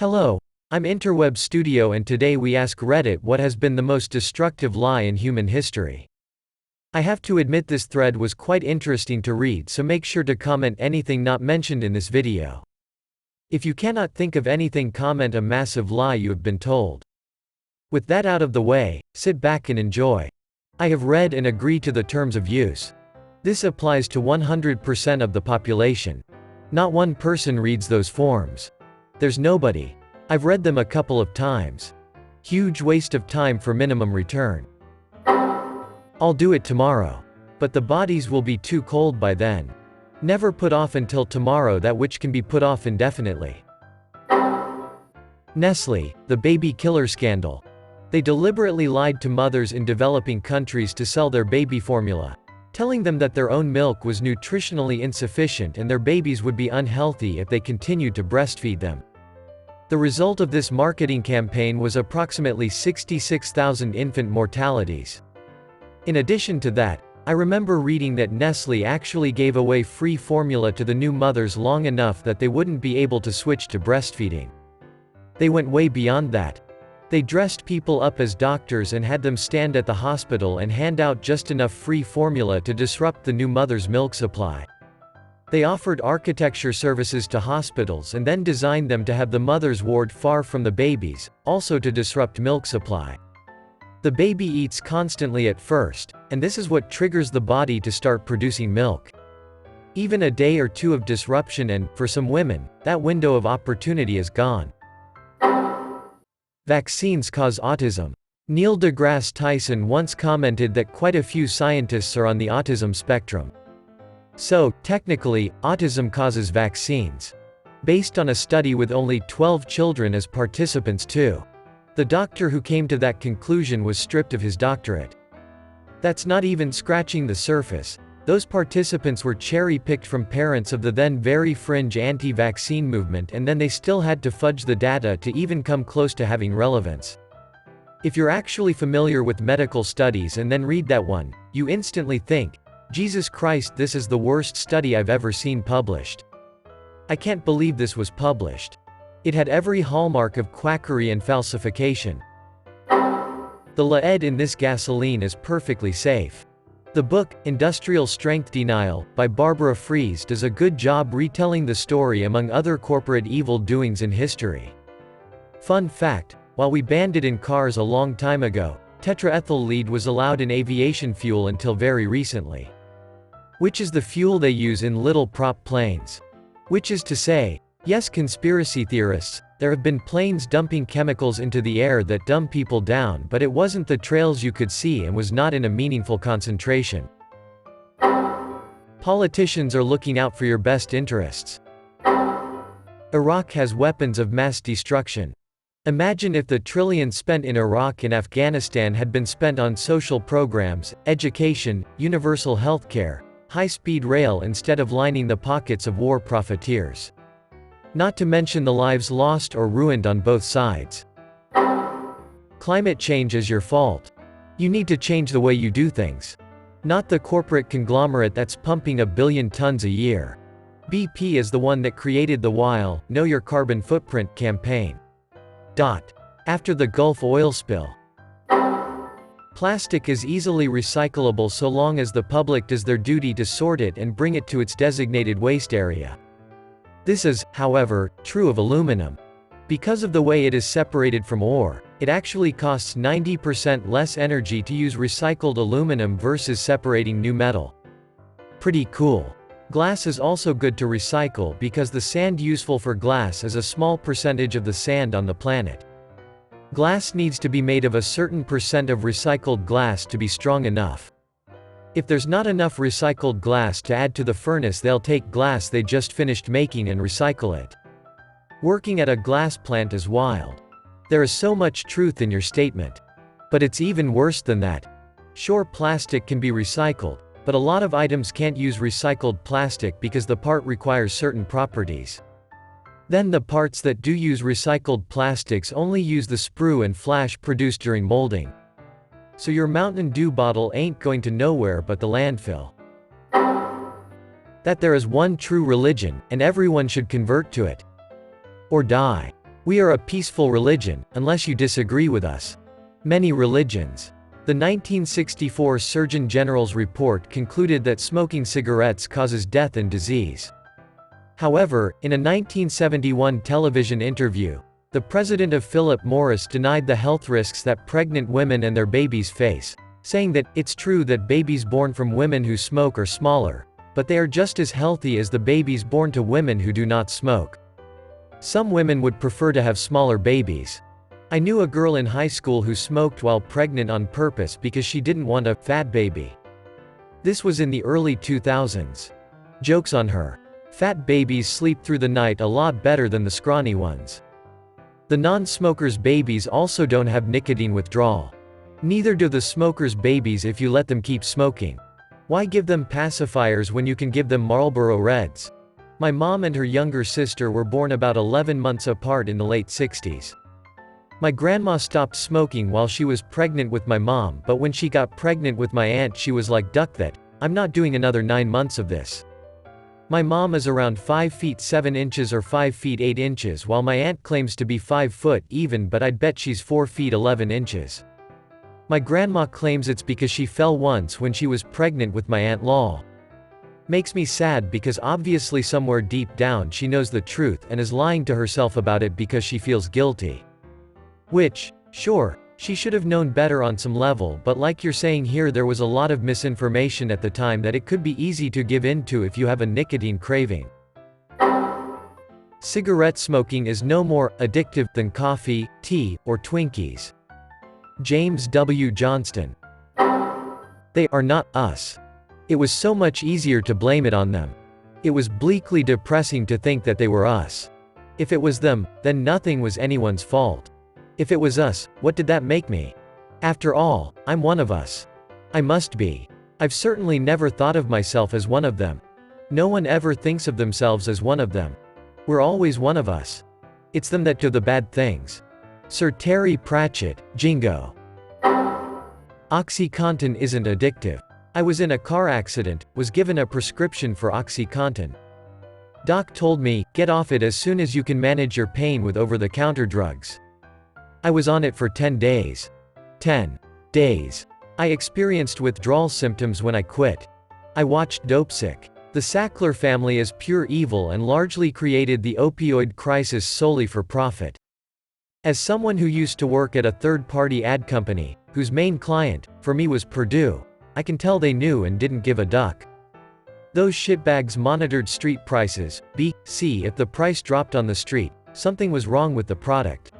Hello, I'm Interweb Studio and today we ask Reddit what has been the most destructive lie in human history. I have to admit this thread was quite interesting to read, so make sure to comment anything not mentioned in this video. If you cannot think of anything, comment a massive lie you have been told. With that out of the way, sit back and enjoy. I have read and agree to the terms of use. This applies to 100% of the population. Not one person reads those forms. There's nobody. I've read them a couple of times. Huge waste of time for minimum return. I'll do it tomorrow. But the bodies will be too cold by then. Never put off until tomorrow that which can be put off indefinitely. Nestle, the baby killer scandal. They deliberately lied to mothers in developing countries to sell their baby formula, telling them that their own milk was nutritionally insufficient and their babies would be unhealthy if they continued to breastfeed them. The result of this marketing campaign was approximately 66,000 infant mortalities. In addition to that, I remember reading that Nestle actually gave away free formula to the new mothers long enough that they wouldn't be able to switch to breastfeeding. They went way beyond that. They dressed people up as doctors and had them stand at the hospital and hand out just enough free formula to disrupt the new mother's milk supply. They offered architecture services to hospitals and then designed them to have the mother's ward far from the babies, also to disrupt milk supply. The baby eats constantly at first, and this is what triggers the body to start producing milk. Even a day or two of disruption and, for some women, that window of opportunity is gone. Vaccines cause autism. Neil deGrasse Tyson once commented that quite a few scientists are on the autism spectrum. So, technically, autism causes vaccines. Based on a study with only 12 children as participants too. The doctor who came to that conclusion was stripped of his doctorate. That's not even scratching the surface. Those participants were cherry-picked from parents of the then very fringe anti-vaccine movement, and then they still had to fudge the data to even come close to having relevance. If you're actually familiar with medical studies and then read that one, you instantly think, Jesus Christ, this is the worst study I've ever seen published. I can't believe this was published. It had every hallmark of quackery and falsification. The lead in this gasoline is perfectly safe. The book, Industrial Strength Denial, by Barbara Fries does a good job retelling the story among other corporate evil doings in history. Fun fact, while we banned it in cars a long time ago, tetraethyl lead was allowed in aviation fuel until very recently. Which is the fuel they use in little prop planes. Which is to say, yes, conspiracy theorists, there have been planes dumping chemicals into the air that dumb people down, but it wasn't the trails you could see and was not in a meaningful concentration. Politicians are looking out for your best interests. Iraq has weapons of mass destruction. Imagine if the trillions spent in Iraq and Afghanistan had been spent on social programs, education, universal healthcare, high-speed rail instead of lining the pockets of war profiteers. Not to mention the lives lost or ruined on both sides. Climate change is your fault. You need to change the way you do things. Not the corporate conglomerate that's pumping 1 billion tons a year. BP is the one that created the WILE, Know Your Carbon Footprint campaign. After the Gulf oil spill. Plastic is easily recyclable so long as the public does their duty to sort it and bring it to its designated waste area. This is, however, true of aluminum. Because of the way it is separated from ore, it actually costs 90% less energy to use recycled aluminum versus separating new metal. Pretty cool. Glass is also good to recycle because the sand useful for glass is a small percentage of the sand on the planet. Glass needs to be made of a certain percent of recycled glass to be strong enough. If there's not enough recycled glass to add to the furnace, they'll take glass they just finished making and recycle it. Working at a glass plant is wild. There is so much truth in your statement. But it's even worse than that. Sure, plastic can be recycled, but a lot of items can't use recycled plastic because the part requires certain properties. Then the parts that do use recycled plastics only use the sprue and flash produced during molding. So your Mountain Dew bottle ain't going to nowhere but the landfill. That there is one true religion, and everyone should convert to it. Or die. We are a peaceful religion, unless you disagree with us. Many religions. The 1964 Surgeon General's report concluded that smoking cigarettes causes death and disease. However, in a 1971 television interview, the president of Philip Morris denied the health risks that pregnant women and their babies face, saying that, "It's true that babies born from women who smoke are smaller, but they are just as healthy as the babies born to women who do not smoke. Some women would prefer to have smaller babies. I knew a girl in high school who smoked while pregnant on purpose because she didn't want a fat baby." This was in the early 2000s. Joke's on her. Fat babies sleep through the night a lot better than the scrawny ones. The non-smokers' babies also don't have nicotine withdrawal. Neither do the smokers' babies if you let them keep smoking. Why give them pacifiers when you can give them Marlboro Reds? My mom and her younger sister were born about 11 months apart in the late 60s. My grandma stopped smoking while she was pregnant with my mom, but when she got pregnant with my aunt she was like, "Duck that, I'm not doing another 9 months of this." My mom is around 5 feet 7 inches or 5 feet 8 inches while my aunt claims to be 5 foot even, but I'd bet she's 4 feet 11 inches. My grandma claims it's because she fell once when she was pregnant with my Aunt Law. Makes me sad because obviously somewhere deep down she knows the truth and is lying to herself about it because she feels guilty. Which, sure, she should have known better on some level, but like you're saying here, there was a lot of misinformation at the time that it could be easy to give in to if you have a nicotine craving. Cigarette smoking is no more addictive than coffee, tea, or Twinkies. James W. Johnston. They are not us. It was so much easier to blame it on them. It was bleakly depressing to think that they were us. If it was them, then nothing was anyone's fault. If it was us, what did that make me? After all, I'm one of us. I must be. I've certainly never thought of myself as one of them. No one ever thinks of themselves as one of them. We're always one of us. It's them that do the bad things. Sir Terry Pratchett, Jingo. OxyContin isn't addictive. I was in a car accident, was given a prescription for OxyContin. Doc told me, get off it as soon as you can manage your pain with over-the-counter drugs. I was on it for 10 days. 10 days. I experienced withdrawal symptoms when I quit. I watched Dopesick. The Sackler family is pure evil and largely created the opioid crisis solely for profit. As someone who used to work at a third-party ad company, whose main client, for me, was Purdue, I can tell they knew and didn't give a duck. Those shitbags monitored street prices, see if the price dropped on the street, something was wrong with the product.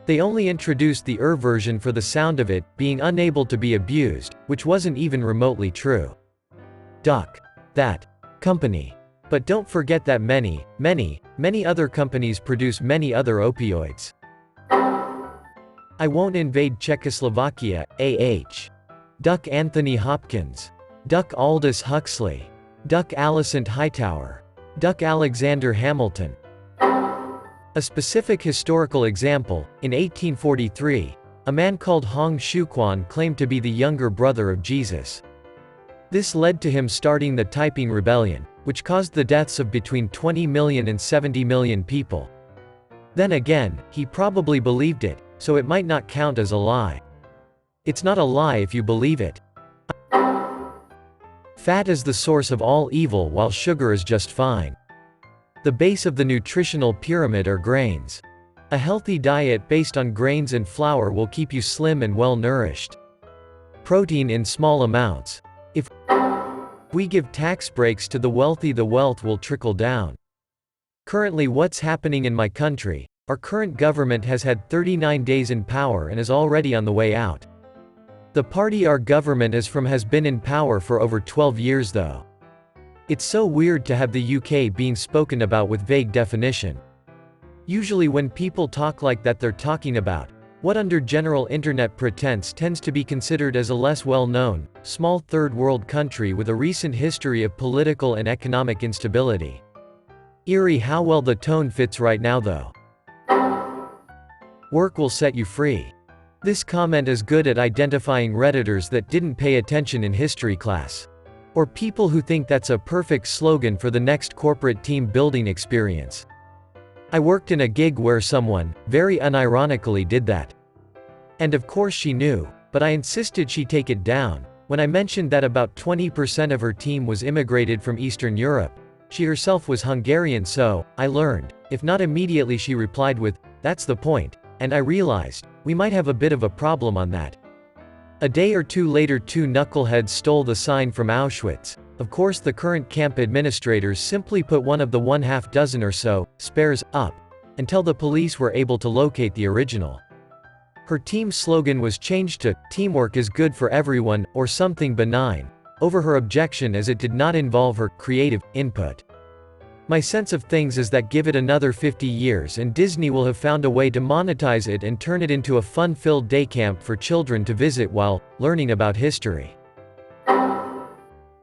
They only introduced the version for the sound of it being unable to be abused, which wasn't even remotely true. Duck that company. But don't forget that many other companies produce many other opioids. I won't invade Czechoslovakia, Duck Anthony Hopkins. Duck Aldous Huxley. Duck Alicent Hightower. Duck Alexander Hamilton. A specific historical example, in 1843, a man called Hong Xiuquan claimed to be the younger brother of Jesus. This led to him starting the Taiping Rebellion, which caused the deaths of between 20 million and 70 million people. Then again, he probably believed it, so it might not count as a lie. It's not a lie if you believe it. Fat is the source of all evil while sugar is just fine. The base of the nutritional pyramid are grains. A healthy diet based on grains and flour will keep you slim and well-nourished. Protein in small amounts. If we give tax breaks to the wealthy, the wealth will trickle down. Currently, what's happening in my country? Our current government has had 39 days in power and is already on the way out. The party our government is from has been in power for over 12 years though. It's so weird to have the UK being spoken about with vague definition. Usually when people talk like that, they're talking about what under general internet pretense tends to be considered as a less well-known, small third-world country with a recent history of political and economic instability. Eerie how well the tone fits right now though. Work will set you free. This comment is good at identifying Redditors that didn't pay attention in history class. Or people who think that's a perfect slogan for the next corporate team building experience. I worked in a gig where someone, very unironically, did that. And of course she knew, but I insisted she take it down. When I mentioned that about 20% of her team was immigrated from Eastern Europe, she herself was Hungarian, so I learned. If not immediately, she replied with, "That's the point," and I realized, we might have a bit of a problem on that. A day or two later, two knuckleheads stole the sign from Auschwitz. Of course, the current camp administrators simply put one of the 1/2 or so spares up until the police were able to locate the original. Her team's slogan was changed to, "Teamwork is good for everyone," or something benign, over her objection as it did not involve her creative input. My sense of things is that give it another 50 years and Disney will have found a way to monetize it and turn it into a fun-filled day camp for children to visit while learning about history.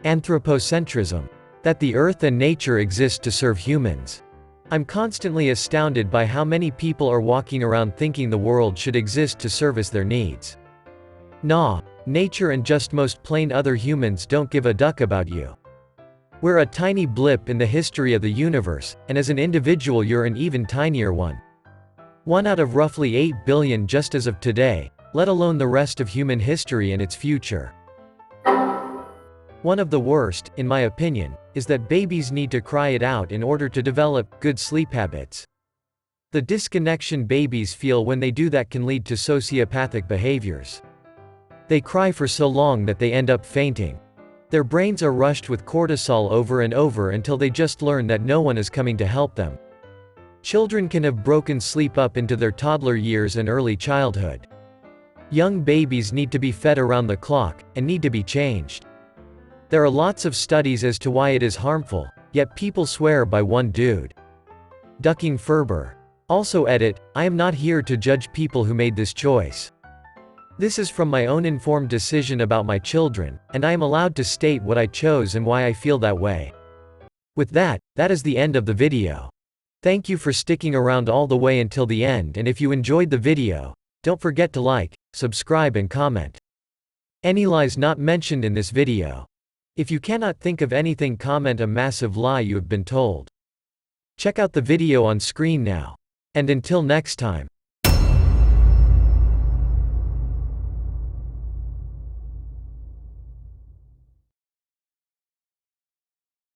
Anthropocentrism. That the earth and nature exist to serve humans. I'm constantly astounded by how many people are walking around thinking the world should exist to service their needs. Nah, nature and just most plain other humans don't give a duck about you. We're a tiny blip in the history of the universe, and as an individual you're an even tinier one. One out of roughly 8 billion just as of today, let alone the rest of human history and its future. One of the worst, in my opinion, is that babies need to cry it out in order to develop good sleep habits. The disconnection babies feel when they do that can lead to sociopathic behaviors. They cry for so long that they end up fainting. Their brains are rushed with cortisol over and over until they just learn that no one is coming to help them. Children can have broken sleep up into their toddler years and early childhood. Young babies need to be fed around the clock, and need to be changed. There are lots of studies as to why it is harmful, yet people swear by one dude. Ducking Ferber. Also edit, I am not here to judge people who made this choice. This is from my own informed decision about my children, and I am allowed to state what I chose and why I feel that way. With that, that is the end of the video. Thank you for sticking around all the way until the end, and if you enjoyed the video, don't forget to like, subscribe and comment. Any lies not mentioned in this video. If you cannot think of anything, comment a massive lie you have been told. Check out the video on screen now. And until next time.